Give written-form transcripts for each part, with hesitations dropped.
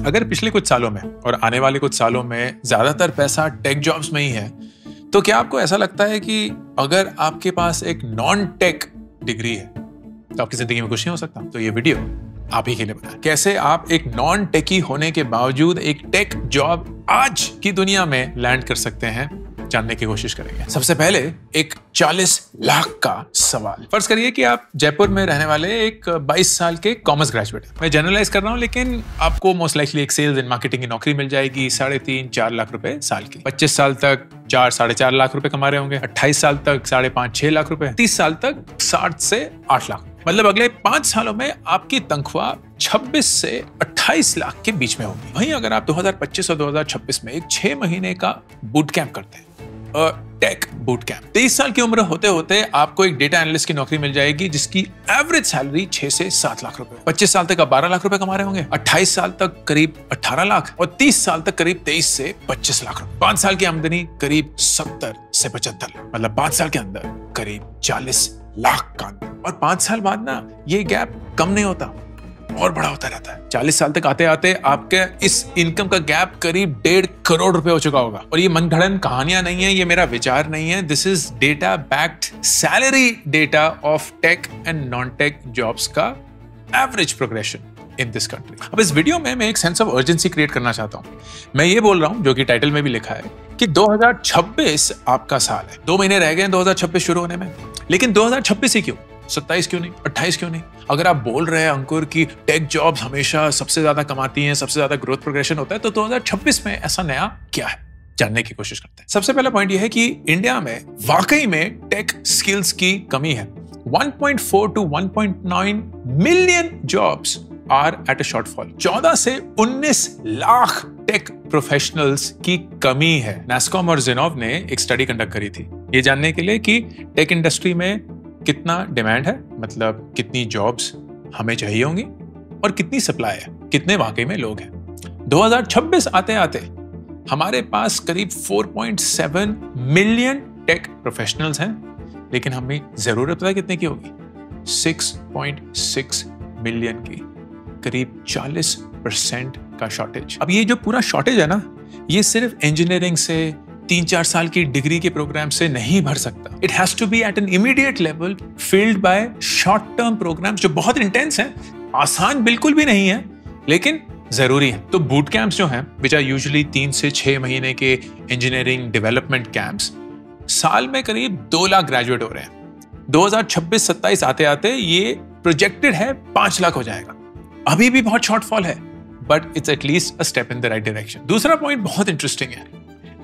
अगर पिछले कुछ सालों में और आने वाले कुछ सालों में ज्यादातर पैसा टेक जॉब्स में ही है, तो क्या आपको ऐसा लगता है कि अगर आपके पास एक नॉन टेक डिग्री है तो आपकी जिंदगी में कुछ नहीं हो सकता? तो ये वीडियो आप ही के लिए बना कैसे आप एक नॉन टेकी होने के बावजूद एक टेक जॉब आज की दुनिया में लैंड कर सकते हैं, जानने की कोशिश करेंगे। सबसे पहले एक 40 लाख का सवाल। फर्ज करिए कि आप जयपुर में रहने वाले एक 22 साल के कॉमर्स ग्रेजुएट हैं। मैं जनरलाइज कर रहा हूं, लेकिन आपको मोस्ट लाइकली एक सेल्स एंड मार्केटिंग की नौकरी मिल जाएगी 3.5-4 लाख रुपए साल की। 25 साल तक 4-4.5 लाख रुपए कमा रहे होंगे। 28 साल तक 5.5-6 लाख रुपए। 30 साल तक 60 से 8 लाख। मतलब अगले 5 सालों में आपकी तनख्वाह 26 से 28 लाख के बीच में होगी। वहीं अगर आप 2025 और 2026 में एक 6 महीने का बूट कैंप करते हैं, टेक बूट कैंप, 23 साल की उम्र होते होते आपको एक डेटा एनालिस्ट की नौकरी मिल जाएगी जिसकी एवरेज सैलरी 6 से 7 लाख रुपए। 25 साल तक आप 12 लाख रुपए कमा रहे होंगे। 28 साल तक करीब 18 लाख और 30 साल तक करीब 23 से 25 लाख रुपए। 5 साल की आमदनी करीब 70 से 75 लाख, मतलब 5 साल के अंदर करीब 40 लाख का अंदर। और 5 साल बाद ना ये गैप कम नहीं होता और बड़ा होता रहता है। 40 साल तक आते आते आपके इस इनकम का गैप करीब 1.5 करोड़ रुपए हो चुका होगा। और ये मनगढ़ंत कहानियां नहीं है, ये मेरा विचार नहीं है। This is data backed salary data of tech and non tech jobs का average progression in this country. अब इस वीडियो में मैं एक सेंस ऑफ अर्जेंसी क्रिएट करना चाहता हूं। मैं ये बोल रहा हूं, जो कि टाइटल में भी लिखा है, कि 2026 आपका साल है। 2 महीने रह गए 2026 शुरू होने में, लेकिन 2026 ही क्यों? 27 क्यों नहीं? 28 क्यों नहीं? अगर आप बोल रहे हैं अंकुर कि टेक जॉब्स हमेशा सबसे ज्यादा कमाती हैं, सबसे ज्यादा ग्रोथ प्रोग्रेशन होता है, तो 2026 में ऐसा नया क्या है, जानने की कोशिश करते हैं। सबसे पहला पॉइंट यह है कि इंडिया में वाकई में टेक स्किल्स की कमी है। 1.4 to 1.9 million jobs are at a shortfall. 14 से 19 लाख टेक प्रोफेशनल्स की कमी है। नैस्कॉम और जेनोव ने एक स्टडी कंडक्ट करी थी ये जानने के लिए कि टेक इंडस्ट्री में कितना डिमांड है, मतलब कितनी जॉब्स हमें चाहिए होंगी, और कितनी सप्लाई है, कितने वाकई में लोग हैं। 2026 आते आते हमारे पास करीब 4.7 मिलियन टेक प्रोफेशनल्स हैं, लेकिन हमें जरूरत है कितने की होगी? 6.6 मिलियन की। करीब 40% का शॉर्टेज। अब ये जो पूरा शॉर्टेज है ना, ये सिर्फ इंजीनियरिंग से 3-4 साल की डिग्री के प्रोग्राम से नहीं भर सकता। It has to be at an immediate level, filled by short term programs जो बहुत इंटेंस हैं, आसान बिल्कुल भी नहीं है, लेकिन जरूरी है। तो बूट कैंप्स जो हैं, विच आर यूजुअली 3 से 6 महीने के इंजीनियरिंग डेवलपमेंट कैंप्स, साल में करीब 2 लाख ग्रेजुएट हो रहे हैं। 2026-27 आते आते ये प्रोजेक्टेड है 5 लाख हो जाएगा। अभी भी बहुत शॉर्टफॉल है, but it's at least a step in the right direction. दूसरा पॉइंट बहुत इंटरेस्टिंग है।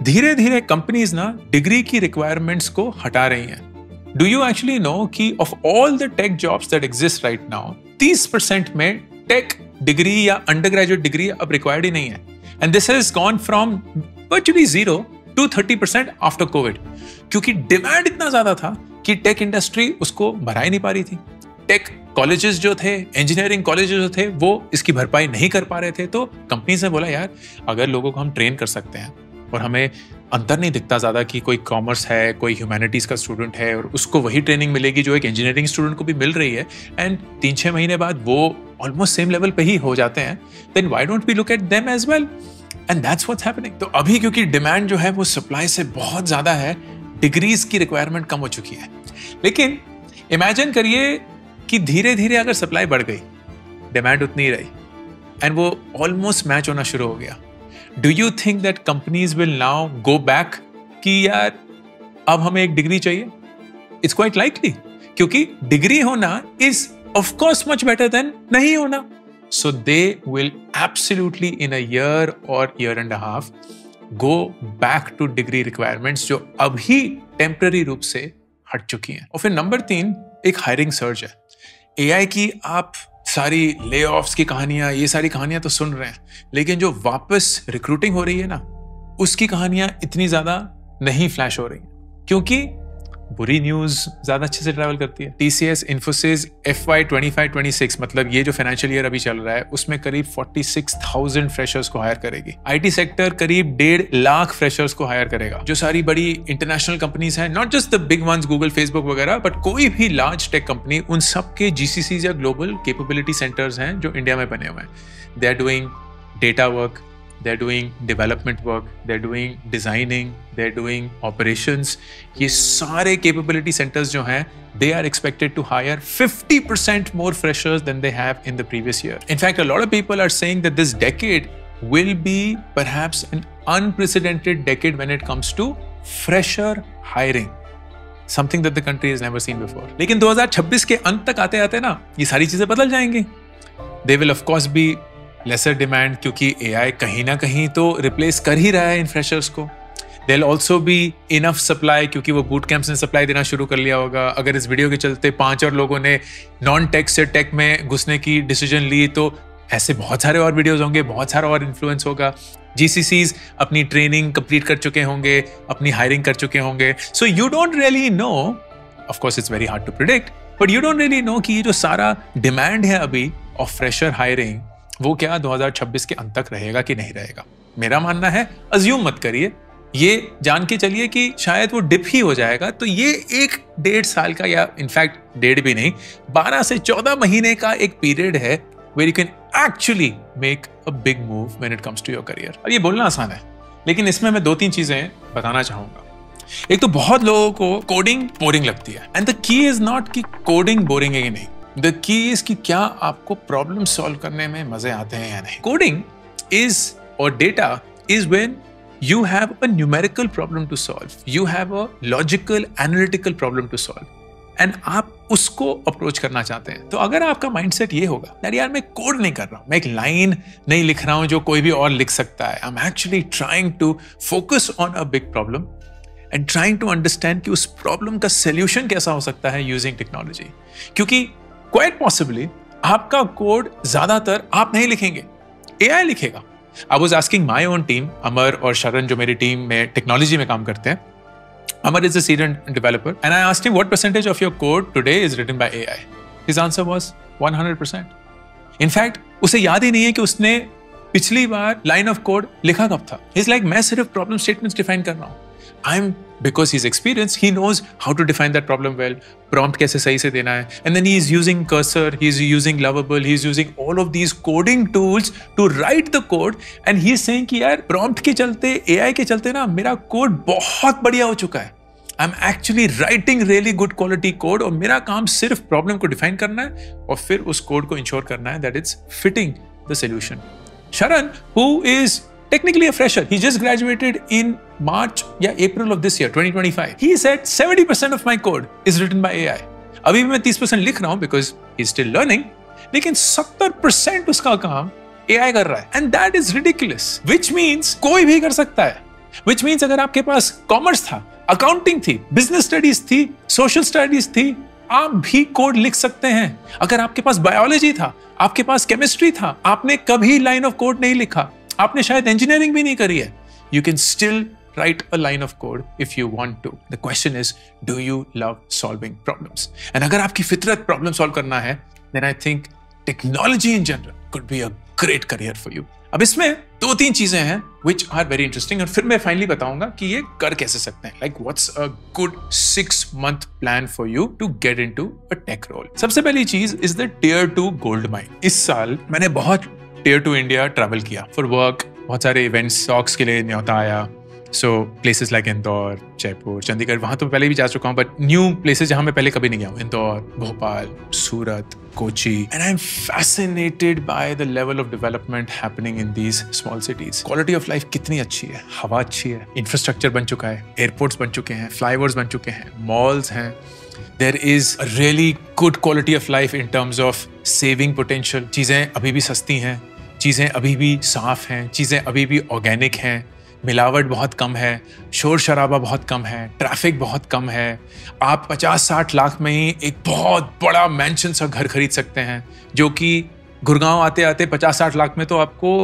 धीरे धीरे कंपनीज ना डिग्री की रिक्वायरमेंट्स को हटा रही हैं। डू यू एक्चुअली नो कि of all the tech jobs that exist right now, 30% में टेक डिग्री या अंडर ग्रेजुएट डिग्री अब रिक्वायर्ड ही नहीं है। And this has gone from virtually 0 to 30% after Covid, क्योंकि डिमांड इतना ज्यादा था कि टेक इंडस्ट्री उसको भरा ही नहीं पा रही थी। टेक कॉलेजेस जो थे, इंजीनियरिंग कॉलेजेस जो थे, वो इसकी भरपाई नहीं कर पा रहे थे। तो कंपनीज ने बोला, यार अगर लोगों को हम ट्रेन कर सकते हैं और हमें अंतर नहीं दिखता ज्यादा कि कोई कॉमर्स है, कोई ह्यूमैनिटीज का स्टूडेंट है और उसको वही ट्रेनिंग मिलेगी जो एक इंजीनियरिंग स्टूडेंट को भी मिल रही है, एंड 3-6 महीने बाद वो ऑलमोस्ट सेम लेवल पे ही हो जाते हैं, then why don't we look at them as well? And that's what's happening. तो अभी क्योंकि डिमांड जो है वो सप्लाई से बहुत ज्यादा है, डिग्रीज की रिक्वायरमेंट कम हो चुकी है। लेकिन इमेजिन करिए कि धीरे धीरे अगर सप्लाई बढ़ गई, डिमांड उतनी ही रही, एंड वो ऑलमोस्ट मैच होना शुरू हो गया। Do you think that companies will now go back कि यार अब हमें एक डिग्री चाहिए? It's quite likely, क्योंकि डिग्री होना is of course much better than नहीं होना. So they will absolutely in a year or year and a half go back to degree requirements जो अभी temporary रूप से हट चुकी हैं। और फिर नंबर 3 एक हायरिंग सर्ज है। AI की आप सारी ले ऑफ्स की कहानियां, ये सारी कहानियां तो सुन रहे हैं, लेकिन जो वापस रिक्रूटिंग हो रही है ना, उसकी कहानियां इतनी ज्यादा नहीं फ्लैश हो रही, क्योंकि बुरी न्यूज ज्यादा अच्छे से ट्रैवल करती है। TCS इन्फोसिस FY 25-26 मतलब ये जो फाइनेंशियल ईयर अभी चल रहा है, उसमें करीब 46,000 फ्रेशर्स को हायर करेगी। IT सेक्टर करीब 1.5 लाख फ्रेशर्स को हायर करेगा। जो सारी बड़ी इंटरनेशनल कंपनीज हैं, not just the big ones, Google, Facebook वगैरह, बट कोई भी लार्ज टेक कंपनी, उन सब के GCCs या ग्लोबल कैपेबिलिटी सेंटर्स हैं जो इंडिया में बने हुए हैं। They are doing data work, they're doing development work, they're doing designing, they're doing operations. ये सारे capability centers जो हैं, they are expected to hire 50% more freshers than they have in the previous year. In fact, a lot of people are saying that this decade will be perhaps an unprecedented decade when it comes to fresher hiring. Something that the country has never seen before. लेकिन 2026 के अंत तक आते आते ना ये सारी चीजें बदल जाएंगी. They will of course be lesser demand क्योंकि AI कहीं ना कहीं तो replace कर ही रहा है इन freshers को. There'll also be enough supply क्योंकि वो boot camps ने supply देना शुरू कर लिया होगा. अगर इस वीडियो के चलते 5 और लोगों ने non-tech से tech में घुसने की decision ली तो ऐसे बहुत सारे और वीडियोस होंगे, बहुत सारा और इन्फ्लुएंस होगा. GCCs अपनी ट्रेनिंग कंप्लीट कर चुके होंगे, अपनी हायरिंग कर चुके होंगे. So you don't really know, of course it's very hard to predict, but you don't really know कि ये जो सारा डिमांड है अभी ऑफ फ्रेशर हायरिंग वो क्या 2026 के अंत तक रहेगा कि नहीं रहेगा. मेरा मानना है अज्यूम मत करिए, ये जान के चलिए कि शायद वो डिप ही हो जाएगा. तो ये 1-1.5 साल का या इनफैक्ट 1.5 भी नहीं 12 से 14 महीने का एक पीरियड है where you can actually make a big move when it comes to your career. अब ये बोलना आसान है, लेकिन इसमें मैं 2-3 चीजें बताना चाहूंगा. एक तो बहुत लोगों को कोडिंग बोरिंग लगती है, and the key is not कि कोडिंग बोरिंग है कि नहीं. द की इज कि क्या आपको प्रॉब्लम सॉल्व करने में मजे आते हैं या नहीं. कोडिंग इज और data is when you have a numerical problem to solve, you have a logical analytical problem to solve, and आप उसको अप्रोच करना चाहते हैं. तो अगर आपका माइंडसेट ये होगा यार यार मैं कोड नहीं कर रहा हूं, मैं एक लाइन नहीं लिख रहा हूं जो कोई भी और लिख सकता है, I am actually trying to focus on a big problem and trying to understand कि उस प्रॉब्लम का सोल्यूशन कैसा हो सकता है यूजिंग टेक्नोलॉजी. क्योंकि क्वाइट पॉसिबली आपका कोड ज्यादातर आप नहीं लिखेंगे, एआई लिखेगा. I was asking my own team, अमर और शरण जो मेरी टीम में टेक्नोलॉजी में काम करते हैं. Amar is a seasoned developer, and I asked him what percentage of your code today is written by AI. His answer was 100%. In fact, उसे याद ही नहीं है कि उसने पिछली बार लाइन ऑफ कोड लिखा कब था. He's like मैं सिर्फ प्रॉब्लम स्टेटमेंट्स डिफाइन कर रहा हूँ. Because he's experienced, he knows how to define that problem well. Prompt कैसे सही से देना है. And then he's using Cursor, he's using Lovable, he's using all of these coding tools to write the code. And he's saying कि यार prompt के चलते, AI के चलते ना मेरा कोड बहुत बढ़िया हो चुका है. I'm actually writing really good quality code और मेरा काम सिर्फ प्रॉब्लम को डिफाइन करना है और फिर उस कोड को इंश्योर करना है that it's fitting the solution. Sharan, who is technically a fresher, he just graduated in March या April of this year 2025. He said 70% of my code is written by AI. अभी भी मैं 30% लिख रहा हूं because he's still learning, लेकिन 70% उसका काम AI कर रहा है. And that is ridiculous. Which means कोई भी कर सकता है. Which means अगर आपके पास कॉमर्स था, अकाउंटिंग थी, बिजनेस स्टडीज थी, सोशल स्टडीज थी, आप भी कोड लिख सकते हैं. अगर आपके पास बायोलॉजी था, आपके पास केमिस्ट्री था, आपने कभी लाइन ऑफ कोड नहीं लिखा, आपने शायद इंजीनियरिंग भी नहीं करी है, you can still write a line of code if you want to. The question is, do you love solving problems? And अगर आपकी फितरत प्रॉब्लम सॉल्व करना है, then I think technology in general could be a great career for you. अब इसमें 2-3 चीजें हैं which are very interesting, और फिर मैं फाइनली बताऊंगा कि ये कर कैसे सकते हैं. Like what's a good 6-month plan for you to get into a tech role? सबसे पहली चीज is the Tier 2 gold mine. इस साल मैंने बहुत Tier 2 इंडिया ट्रैवल किया फॉर वर्क. बहुत सारे इवेंट्स, टॉक्स के लिए न्योता आया. सो प्लेसेस लाइक इंदौर, जयपुर, चंडीगढ़, वहाँ तो पहले भी जा चुका हूँ, बट न्यू प्लेसेस जहाँ मैं पहले कभी नहीं गया हूँ, Indore, Bhopal, Surat, Kochi. And I am fascinated by the level of development happening in these small cities. Quality of life कितनी अच्छी है, हवा अच्छी है, इंफ्रास्ट्रक्चर बन चुका है, एयरपोर्ट्स बन चुके हैं, फ्लाईओवर्स बन चुके हैं, मॉल्स हैं. There is a really good quality of life in terms of saving potential. चीज़ें अभी भी सस्ती हैं, चीज़ें अभी भी साफ हैं, चीज़ें अभी भी ऑर्गेनिक हैं, मिलावट बहुत कम है, शोर शराबा बहुत कम है, ट्रैफिक बहुत कम है. आप 50-60 लाख में ही एक बहुत बड़ा मैंशन सा घर खरीद सकते हैं, जो कि गुड़गांव आते आते 50-60 लाख में तो आपको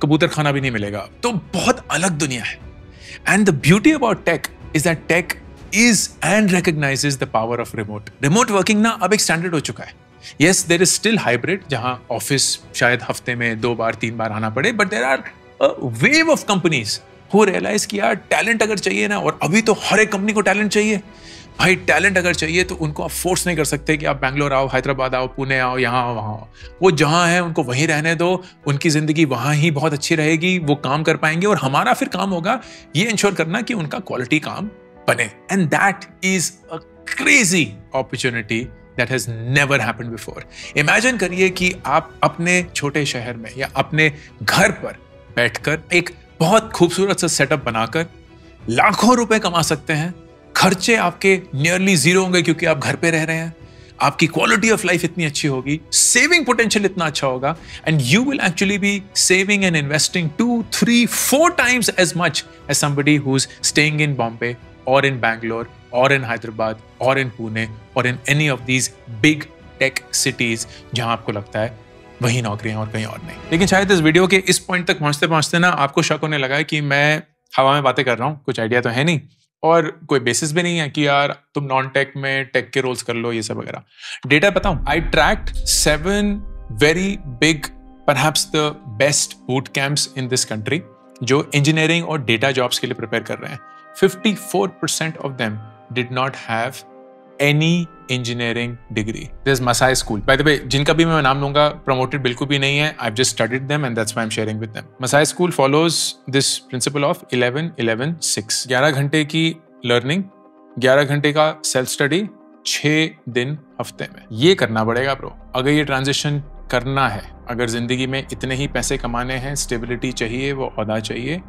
कबूतर खाना भी नहीं मिलेगा. तो बहुत अलग दुनिया है. And the beauty about tech is that tech is and recognizes the power of remote working. ना अब एक स्टैंडर्ड हो चुका है. Yes, there is still hybrid, जहां ऑफिस शायद हफ्ते में 2 बार 3 बार आना पड़े, but there are a wave of companies who realize कि यार टैलेंट अगर चाहिए ना, और अभी तो हर एक कंपनी को टैलेंट चाहिए, भाई टैलेंट अगर चाहिए तो उनको आप फोर्स नहीं कर सकते कि आप बैंगलोर आओ, हैदराबाद आओ, पुणे आओ, यहाँ आओ, वहाँ आओ। वो जहाँ है उनको वहीं रहने दो, उनकी जिंदगी वहाँ ही बहुत अच्छी रहेगी, वो काम कर पाएंगे और हमारा फिर काम होगा ये इंश्योर करना कि उनका क्वालिटी काम बने। And that is a crazy opportunity that has never happened before. Imagine करिए कि आप अपने छोटे शहर में या अपने घर पर बैठकर एक बहुत खूबसूरत सा सेटअप बनाकर लाखों रुपए कमा सकते हैं। खर्चे आपके नियरली जीरो होंगे क्योंकि आप घर पे रह रहे हैं। आपकी क्वालिटी ऑफ लाइफ इतनी अच्छी होगी, सेविंग पोटेंशियल इतना अच्छा होगा, and you will actually B saving and investing 2, 3, 4 times as much as somebody who's staying in Bombay or in Bangalore or in Hyderabad or in Pune or in any of these big tech cities जहां आपको लगता है वही नौकरियां और कहीं और नहीं। लेकिन शायद इस वीडियो के इस पॉइंट तक पहुंचते पहुंचते ना आपको शक होने लगा है कि मैं हवा में बातें कर रहा हूँ, कुछ आइडिया तो है नहीं और कोई बेसिस भी नहीं है कि यार तुम नॉन टेक में टेक के रोल्स कर लो, ये सब वगैरह। डेटा बताऊं, I tracked 7 very big perhaps the best boot camps in this country जो इंजीनियरिंग और डेटा जॉब्स के लिए प्रिपेयर कर रहे हैं। 54% of them did not have any engineering degree. There's Masai School. By the way, जिनका भी मैं नाम लूंगा, promoted बिल्कुल भी नहीं है. I've just studied them and that's why I'm sharing with them. Masai School follows this principle of 11-11-6. 11 घंटे की learning, 11 घंटे का self study, 6 दिन हफ्ते में. ये करना पड़ेगा ब्रो. अगर ये transition करना है, अगर जिंदगी में इतने ही पैसे कमाने हैं, stability चाहिए, वो औदा चाहिए,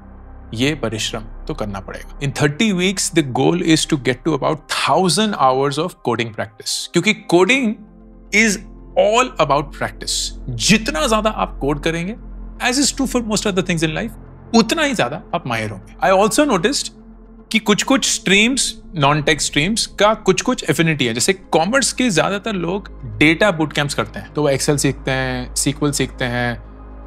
ये परिश्रम तो करना पड़ेगा। In 30 weeks, the goal is to get to about 1000 hours of coding practice. क्योंकि coding is all about practice. जितना ज्यादा आप कोड करेंगे, as is true for most other things in life, उतना ही ज्यादा आप माहिर होंगे। I also noticed कि कुछ स्ट्रीम्स, नॉन टेक स्ट्रीम्स का कुछ एफिनिटी है। जैसे कॉमर्स के ज्यादातर लोग डेटा बूट कैंप्स करते हैं, तो वो एक्सेल सीखते हैं, सीक्वल सीखते हैं,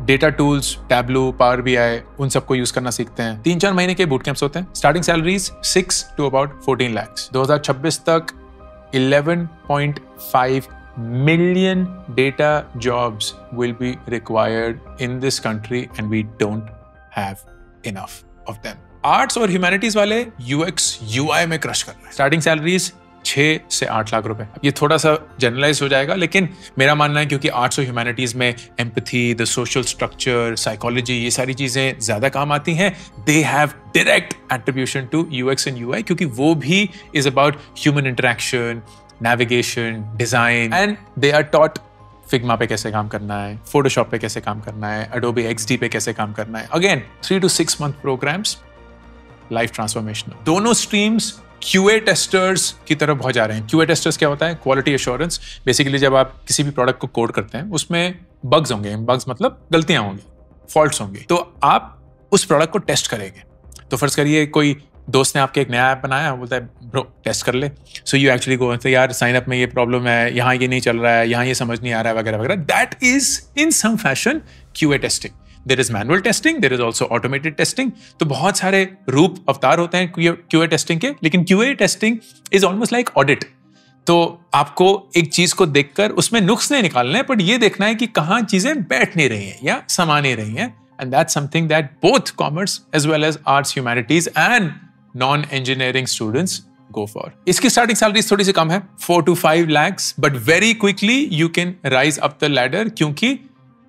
data tools, tableau, power BI, उन सबको यूज करना सीखते हैं। 3-4 महीने के बूट कैंप्स होते हैं। Starting salaries 6 to about 14 lakhs। 2026 तक 11.5 million data jobs will be required in this country and we don't have enough of them। Arts और ह्यूमैनिटीज वाले UX UI में क्रश कर रहे हैं। स्टार्टिंग सैलरीज 6 से 8 लाख रुपए। ये थोड़ा सा जनरलाइज हो जाएगा, लेकिन मेरा मानना है क्योंकि आर्ट्स और ह्यूमैनिटीज में empathy, the social structure, psychology, ये सारी चीजें ज्यादा काम आती हैं। They have direct attribution to UX and UI क्योंकि वो भी is about human interaction, navigation, design, and they are taught Figma पे कैसे काम करना है, फोटोशॉप पे कैसे काम करना है, एडोबी XD पे कैसे काम करना है। Again 3 to 6 month programs, life transformational. दोनों स्ट्रीम्स QA टेस्टर्स की तरफ बहुत जा रहे हैं। QA टेस्टर्स क्या होता है? Quality assurance. बेसिकली जब आप किसी भी प्रोडक्ट को कोड करते हैं उसमें बग्स होंगे, बग्स मतलब गलतियां होंगी, फॉल्ट्स होंगी, तो आप उस प्रोडक्ट को टेस्ट करेंगे। तो फर्ज करिए कोई दोस्त ने आपके एक नया ऐप बनाया, बोलता है ब्रो टेस्ट कर ले, सो यू एक्चुअली गो यार साइन अप में ये प्रॉब्लम है, यहाँ ये नहीं चल रहा है, यहाँ ये समझ नहीं आ रहा है, वगैरह वगैरह। That is in some fashion QA testing. There is manual testing, there is also automated testing। तो बहुत सारे रूप अवतार होते हैं QA टेस्टिंग के, लेकिन QA testing is almost like audit। तो आपको एक चीज को देखकर उसमें नुक्स नहीं निकालने हैं, पर ये देखना है कि कहाँ चीजें बैठ नहीं रही हैं या समा नहीं रही हैं। And that's something that both commerce as well as arts, humanities and non-engineering students go for। इसकी स्टार्टिंग सैलरी थोड़ी सी कम है, 4 to 5 lakhs, but very quickly you can rise up the ladder क्योंकि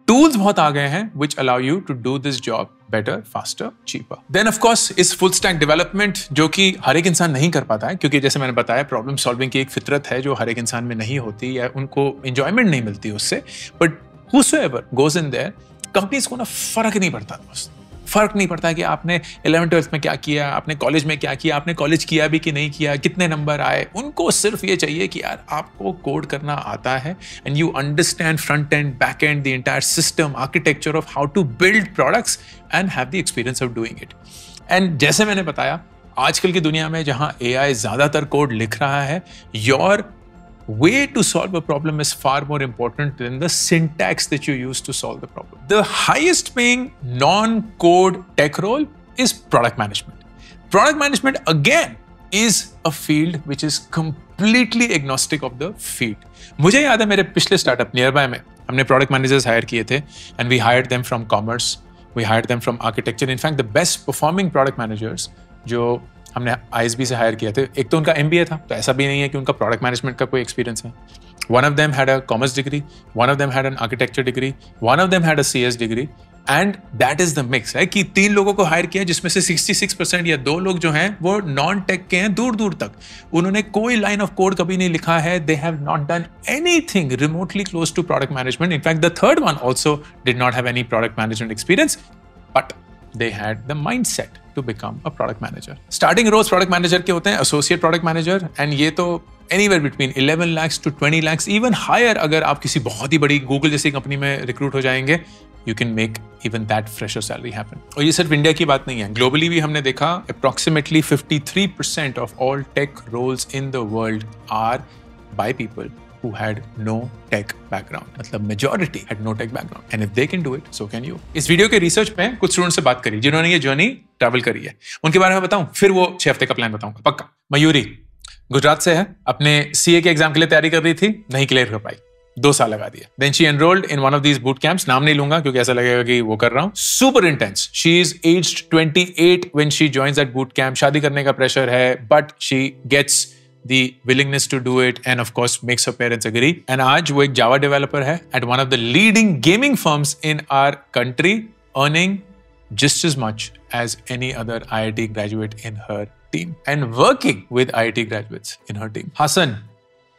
टूल्स बहुत आ गए हैं which allow you to do this job better, faster, cheaper। Then of course इस full stack development जो कि हर एक इंसान नहीं कर पाता है, क्योंकि जैसे मैंने बताया प्रॉब्लम सॉल्विंग की एक फितरत है जो हर एक इंसान में नहीं होती या उनको enjoyment नहीं मिलती उससे। But whosoever goes in there, companies को ना फर्क नहीं पड़ता दोस्त, फर्क नहीं पड़ता कि आपने 11th-12th में क्या किया, आपने कॉलेज में क्या किया, आपने कॉलेज किया भी कि नहीं किया, कितने नंबर आए। उनको सिर्फ ये चाहिए कि यार आपको कोड करना आता है and you understand front end, back end, the entire system, architecture of how to build products and have the experience of doing it. And जैसे मैंने बताया, आजकल की दुनिया में जहां AI ज्यादातर कोड लिख रहा है, your way to solve a problem is far more important than the syntax that you use to solve the problem. The highest paying non-code tech role is product management. Product management again is a field which is completely agnostic of the field. मुझे याद है मेरे पिछले startup nearby में हमने product managers hire किए थे and we hired them from commerce, we hired them from architecture. In fact, the best performing product managers जो हमने ISB से हायर किए थे। एक तो उनका MBA था, तो ऐसा भी नहीं है कि उनका प्रोडक्ट मैनेजमेंट का कोई एक्सपीरियंस है। One of them had a commerce degree, one of them had an architecture degree, one of them had a CS degree, and that is the mix है कि 3 लोगों को हायर किया जिसमें से 66% या 2 लोग जो हैं वो नॉन टेक के हैं दूर दूर तक। उन्होंने कोई लाइन ऑफ कोड कभी नहीं लिखा है। They have not done anything remotely close to product management. In fact, the third one also did not have any product management experience, but they had the mindset to become a product manager. Starting roles product manager के होते हैं associate product manager, and ये तो anywhere between 11 lakhs to 20 lakhs, even higher अगर आप किसी बहुत ही बड़ी Google जैसी कंपनी में रिक्रूट हो जाएंगे, you can make even that fresher salary happen. और ये सिर्फ इंडिया की बात नहीं है, ग्लोबली भी हमने देखा approximately 53% of all tech roles in the world are by people who had no tech background. मतलब majority had no tech background. And if they can do it, so can you. इस video के research पे कुछ student से बात करी जिन्होंने ये जर्नी ट्रैवल करी है, उनके बारे में बताऊं, फिर वो 6 हफ्ते का प्लान बताऊंगा पक्का। मयूरी गुजरात से है, अपने CA के एग्जाम के लिए तैयारी कर रही थी, नहीं क्लियर कर पाई, 2 साल लगा दिया। Then she enrolled in one of these boot camps, नाम नहीं लूंगा क्योंकि ऐसा लगेगा कि वो कर रहा हूं। Super intense. She is aged 28 when she joins that boot camp. शादी करने का प्रेशर है, but she gets the willingness to do it and of course makes her parents agree. And आज वो एक Java developer है at one of the leading gaming firms in our country, earning just as much as any other IIT graduate in her team and working with IIT graduates in her team. Hassan,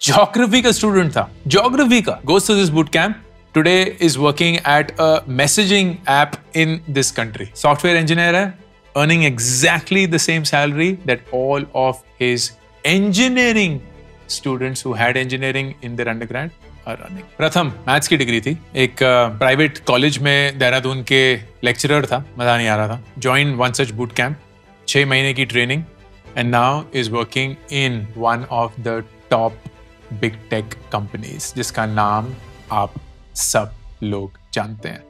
geography का student था, geography का, goes to this boot camp. Today is working at a messaging app in this country. Software engineer है, earning exactly the same salary that all of his engineering students who had engineering in their undergrad are earning. प्रथम maths की degree थी, एक private college में देहरादून के lecturer था, मजा नहीं आ रहा था। Joined one such boot camp, 6 महीने की training, and now is working in one of the top big tech companies जिसका नाम आप सब लोग जानते हैं,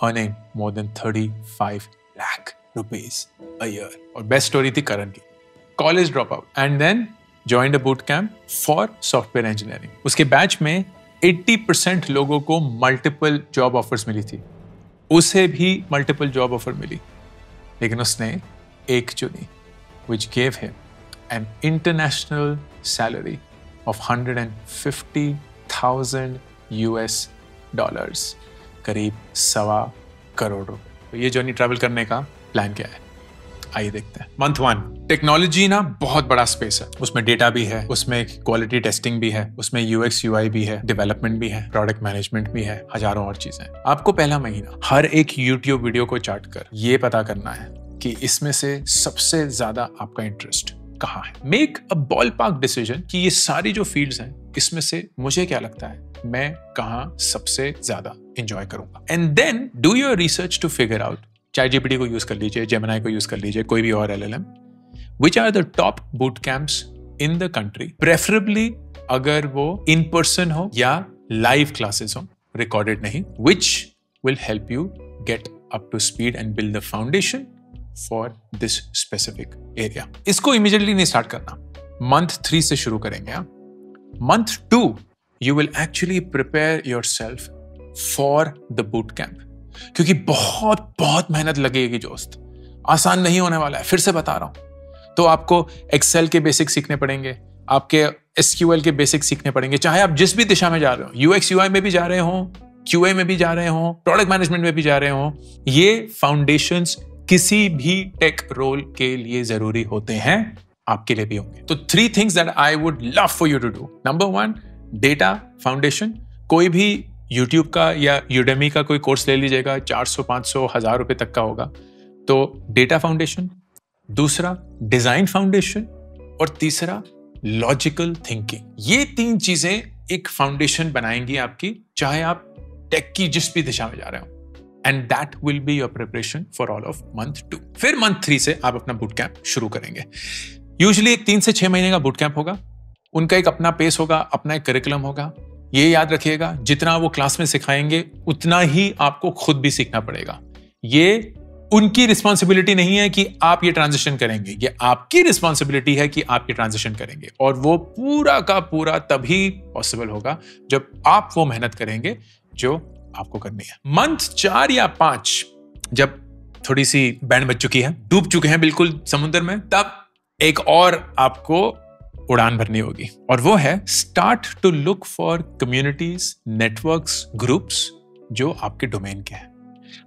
earning more than 35 lakh rupees a year. और बेस्ट स्टोरी थी करण की, college drop out and then joined a boot camp for software engineering. उसके बैच में 80% लोगों को मल्टीपल जॉब ऑफर्स मिली थी, उसे भी मल्टीपल जॉब ऑफर मिली, लेकिन उसने एक चुनी, which give him an international salary of $150,000, करीब $1.25 करोड़ रुपए। तो ये जर्नी ट्रैवल करने का प्लान क्या है, आइए देखते हैं। मंथ 1, टेक्नोलॉजी ना बहुत बड़ा स्पेस है, उसमें डेटा भी है, उसमें क्वालिटी टेस्टिंग भी है, उसमें UX UI भी है, डेवलपमेंट भी है, प्रोडक्ट मैनेजमेंट भी है, हजारों और चीजें। आपको पहला महीना हर एक YouTube वीडियो को चार्ट कर ये पता करना है कि इसमें से सबसे ज्यादा आपका इंटरेस्ट कहाँ है। Make a ball park decision कि ये सारी जो फील्ड्स हैं इसमें से मुझे क्या लगता है मैं कहाँ सबसे ज्यादा एंजॉय करूंगा। And then do your research to figure out, ChatGPT को यूज कर लीजिए, Gemini को यूज कर लीजिए, कोई भी और LLM, which are the top boot camps in the country, preferably अगर वो in person हो या live classes हो, recorded नहीं, which will help you get up to speed and build the foundation for this specific area. इसको immediately नहीं start करना, month 3 से शुरू करेंगे। month 2 you will actually prepare yourself for the boot camp, क्योंकि बहुत मेहनत लगेगी दोस्त, आसान नहीं होने वाला है, फिर से बता रहा हूं। तो आपको एक्सेल के बेसिक सीखने पड़ेंगे, आपके SQL के बेसिक सीखने पड़ेंगे, चाहे आप जिस भी दिशा में जा रहे हो, UX UI में भी जा रहे हो, QA में भी जा रहे हो, प्रोडक्ट मैनेजमेंट में भी जा रहे हो, ये फाउंडेशंस किसी भी टेक रोल के लिए जरूरी होते हैं, आपके लिए भी होंगे। तो 3 things that I would love for you to do. Number 1, data foundation. कोई भी YouTube का या Udemy का कोई कोर्स ले लीजिएगा, 400, 500, 1000 रुपए तक का होगा। तो डेटा फाउंडेशन, दूसरा डिजाइन फाउंडेशन, और तीसरा लॉजिकल थिंकिंग। ये 3 चीजें एक फाउंडेशन बनाएंगी आपकी, चाहे आप टेक की जिस भी दिशा में जा रहे हो। And that will be your preparation for all of month 2। फिर मंथ 3 से आप अपना बूट कैंप शुरू करेंगे। यूजुअली 3 से 6 महीने का बूट कैंप होगा, उनका एक अपना पेस होगा, अपना एक करिकुलम होगा। ये याद रखिएगा, जितना वो क्लास में सिखाएंगे उतना ही आपको खुद भी सीखना पड़ेगा। ये उनकी रिस्पॉन्सिबिलिटी नहीं है कि आप ये ट्रांजिशन करेंगे, ये आपकी रिस्पॉन्सिबिलिटी है कि आप ये ट्रांजिशन करेंगे, और वो पूरा का पूरा तभी पॉसिबल होगा जब आप वो मेहनत करेंगे जो आपको करनी है। मंथ 4 या 5 जब थोड़ी सी बैंड बज चुकी है, डूब चुके हैं बिल्कुल समुद्र में, तब एक और आपको उड़ान भरनी होगी, और वो है start to look for communities, networks, groups जो आपके डोमेन के हैं।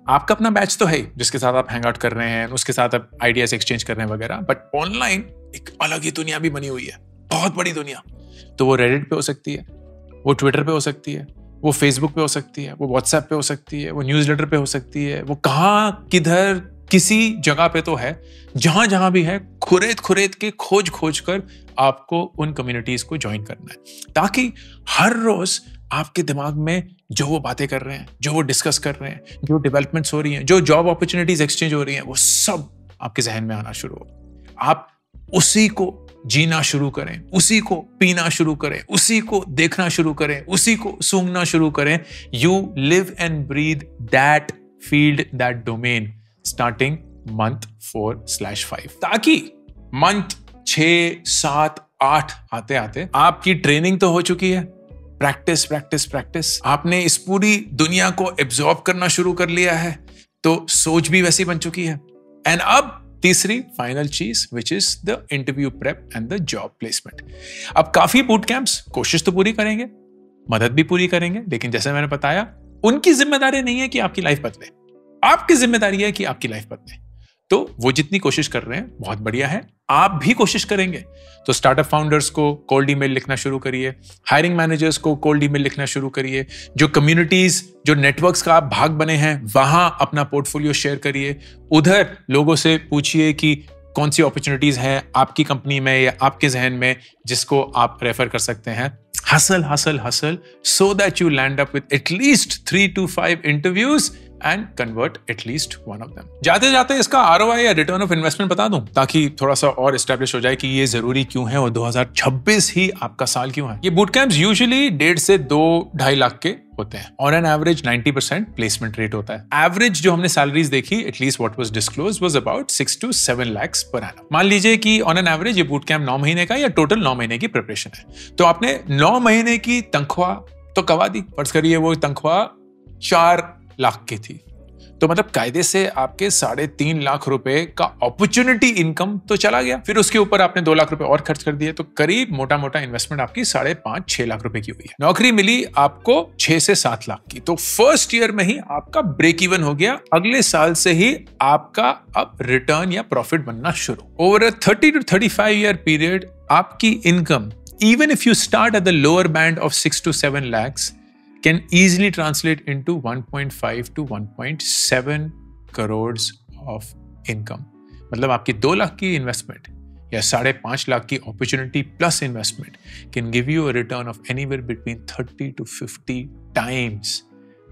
आपका अपना बैच तो है जिसके साथ आप हैंग आउट कर रहे हैं, उसके साथ आप आइडियाज एक्सचेंज कर रहे हैं वगैरह, बट ऑनलाइन एक अलग ही दुनिया भी बनी हुई है, बहुत बड़ी दुनिया। तो वो रेडिट पे हो सकती है, वो ट्विटर पे हो सकती है, वो फेसबुक पे हो सकती है, वो व्हाट्सएप पे हो सकती है, वो न्यूज़लेटर पे हो सकती है, वो कहाँ किधर किसी जगह पे तो है, जहां जहां भी है खुरेद के खोज कर आपको उन कम्युनिटीज को ज्वाइन करना है, ताकि हर रोज आपके दिमाग में जो वो बातें कर रहे हैं, जो वो डिस्कस कर रहे हैं, जो डेवलपमेंट्स हो रही हैं, जो जॉब अपॉर्चुनिटीज एक्सचेंज हो रही हैं, वो सब आपके जहन में आना शुरू हो। आप उसी को जीना शुरू करें, उसी को पीना शुरू करें, उसी को देखना शुरू करें, उसी को सूंघना शुरू करें। You live and breathe that field, that domain starting month 4/5, ताकि मंथ 6, 7, 8 आते आते आपकी ट्रेनिंग तो हो चुकी है, प्रैक्टिस, आपने इस पूरी दुनिया को एब्जॉर्ब करना शुरू कर लिया है, तो सोच भी वैसी बन चुकी है। एंड अब तीसरी फाइनल चीज which is the interview prep and the job placement. अब काफी बूट कैंप्स कोशिश तो पूरी करेंगे, मदद भी पूरी करेंगे, लेकिन जैसे मैंने बताया उनकी जिम्मेदारी नहीं है कि आपकी लाइफ बदले, आपकी जिम्मेदारी है कि आपकी लाइफ बदले। तो वो जितनी कोशिश कर रहे हैं बहुत बढ़िया है, आप भी कोशिश करेंगे तो स्टार्टअप फाउंडर्स को कोल्ड ईमेल लिखना शुरू करिए, हायरिंग मैनेजर्स को कोल्ड ईमेल लिखना शुरू करिए, जो कम्युनिटीज, जो नेटवर्क्स का आप भाग बने हैं वहां अपना पोर्टफोलियो शेयर करिए, उधर लोगों से पूछिए कि कौन सी अपॉर्चुनिटीज हैं आपकी कंपनी में या आपके जहन में जिसको आप रेफर कर सकते हैं। Hustle so that you land up with at least 3 to 5 interviews and convert at least one of them। जाते जाते इसका ROI या रिटर्न ऑफ इन्वेस्टमेंट बता दूं, ताकि थोड़ा सा और एस्टेब्लिश हो जाए कि ये जरूरी क्यों है और 2026 ही आपका साल क्यों है। ये बूट कैंप्स यूजुअली 1.5 से 2-2.5 लाख के होते हैं, और एन एवरेज 90% प्लेसमेंट रेट होता है। एवरेज जो हमने सैलरीज देखी, at least what was disclosed, was about 6 to 7 lakhs per annum. मान लीजिए कि ऑन एन एवरेज ये बूट कैंप 9 महीने का या टोटल 9 महीने की प्रिपरेशन है, तो आपने 9 महीने की तनख्वाह तो कमा दी। फर्ज करिए वो तनख्वाह 4 लाख की थी, तो मतलब कायदे से आपके 3.5 लाख रुपए का अपॉर्चुनिटी इनकम तो चला गया। फिर उसके ऊपर आपने 2 लाख रुपए और खर्च कर दिए, तो करीब मोटा मोटा इन्वेस्टमेंट आपकी 5.5-6 लाख रुपए की हुई है। नौकरी मिली आपको 6 से 7 लाख की, तो फर्स्ट ईयर में ही आपका ब्रेक इवन हो गया। अगले साल से ही आपका अब रिटर्न या प्रॉफिट बनना शुरू। Over a 30 to 35 year period आपकी income, even if you start at the lower band of 6 to 7 lakhs, can easily translate into 1.5 to 1.7 crores of income। मतलब आपकी 2 लाख की इन्वेस्टमेंट या 5.5 लाख की opportunity plus investment can give you a return of anywhere between 30 to 50 times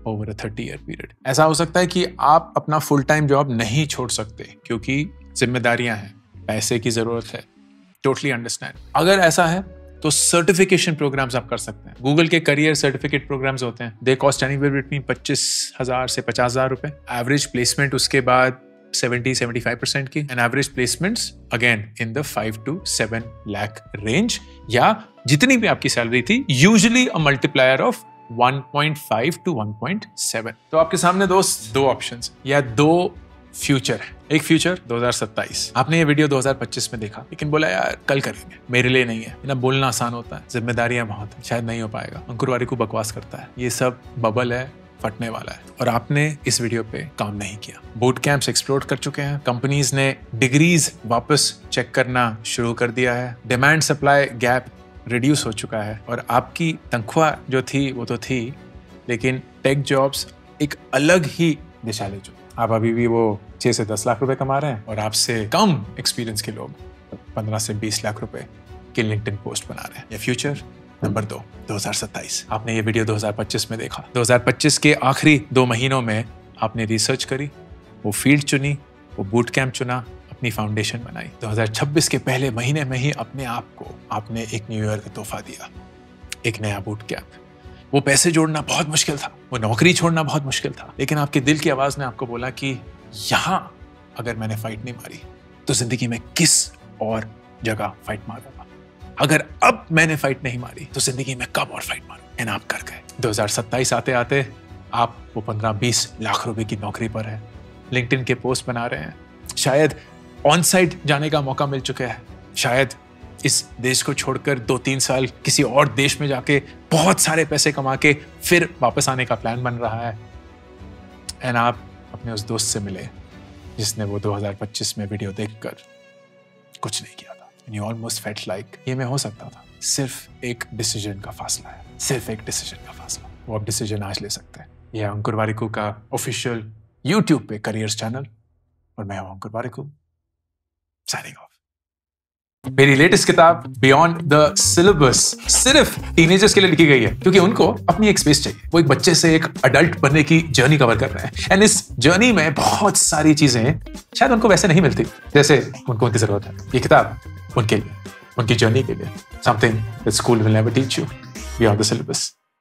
over a 30-year period। ऐसा हो सकता है कि आप अपना फुल टाइम जॉब नहीं छोड़ सकते क्योंकि जिम्मेदारियां हैं, पैसे की जरूरत है, टोटली अंडरस्टैंड। अगर ऐसा है तो सर्टिफिकेशन प्रोग्राम्स आप कर सकते हैं। गूगल के करियर सर्टिफिकेट प्रोग्राम्स होते हैं, दे कॉस्ट एनीवेयर बिटवीन 25,000 से 50,000 रुपए। एवरेज प्लेसमेंट उसके बाद 70-75% की, and average placements again in the 5 to 7 lakh range, या जितनी भी आपकी सैलरी थी, usually a multiplier of 1.5 to 1.7। तो आपके सामने दोस्त 2 ऑप्शंस या 2 फ्यूचर है। एक फ्यूचर 2027, आपने ये वीडियो 2025 में देखा लेकिन बोला यार कल करेंगे, मेरे लिए नहीं है, ना बोलना आसान होता है, जिम्मेदारियां बहुत है, शायद नहीं हो पाएगा, अंकुर वारिकू बकवास करता है, ये सब बबल है, फटने वाला है, और आपने इस वीडियो पे काम नहीं किया। बूट कैंप्स एक्सप्लोर कर चुके हैं, कंपनीज ने डिग्रीज वापस चेक करना शुरू कर दिया है, डिमांड सप्लाई गैप रिड्यूस हो चुका है, और आपकी तनख्वाह जो थी वो तो थी, लेकिन टेक जॉब्स एक अलग ही दिशा ले चुके। आप अभी भी वो 6 से 10 लाख रुपए कमा रहे हैं, और आपसे कम एक्सपीरियंस के लोग 15 से 20 लाख रुपए के लिंक्डइन पोस्ट बना रहे हैं। ये फ्यूचर नंबर 2, 2027। आपने ये वीडियो 2025 में देखा, 2025 के आखिरी 2 महीनों में आपने रिसर्च करी, वो फील्ड चुनी, वो बूट कैंप चुना, अपनी फाउंडेशन बनाई। 2026 के पहले महीने में ही अपने आप को आपने एक न्यू ईयर का तोहफा दिया, एक नया बूट कैंप। वो पैसे जोड़ना बहुत मुश्किल था, वो नौकरी छोड़ना बहुत मुश्किल था, लेकिन आपके दिल की आवाज ने आपको बोला कि यहां अगर मैंने फाइट नहीं मारी तो जिंदगी में किस और जगह फाइट मारूंगा, अगर अब मैंने फाइट नहीं मारी तो जिंदगी में कब और फाइट मारूं। एंड आप कर गए। 2027 आते आते आप वो 15-20 लाख रुपए की नौकरी पर है, लिंक्डइन के पोस्ट बना रहे हैं, शायद ऑन साइट जाने का मौका मिल चुका है, शायद इस देश को छोड़कर 2-3 साल किसी और देश में जाके बहुत सारे पैसे कमा के फिर वापस आने का प्लान बन रहा है। एंड आप अपने उस दोस्त से मिले जिसने वो 2025 में वीडियो देखकर कुछ नहीं किया था। And you almost felt like ये मैं हो सकता था। सिर्फ एक डिसीजन का फासला है, सिर्फ एक डिसीजन का फासला। वो अब डिसीजन आज ले सकते हैं। ये है अंकुर वारिकू का ऑफिशियल यूट्यूब पे करियर्स चैनल और मैं हूं अंकुर वारिकू, साइनिंग ऑफ। मेरी लेटेस्ट किताब बियॉन्ड द सिलेबस सिर्फ टीनेजर्स के लिए लिखी गई है क्योंकि उनको अपनी एक स्पेस चाहिए। वो एक बच्चे से एक अडल्ट बनने की जर्नी कवर कर रहे हैं एंड इस जर्नी में बहुत सारी चीजें शायद उनको वैसे नहीं मिलती जैसे उनको उनकी जरूरत है। ये किताब उनके लिए, उनकी जर्नी के लिए, something that school will never teach you beyond the syllabus.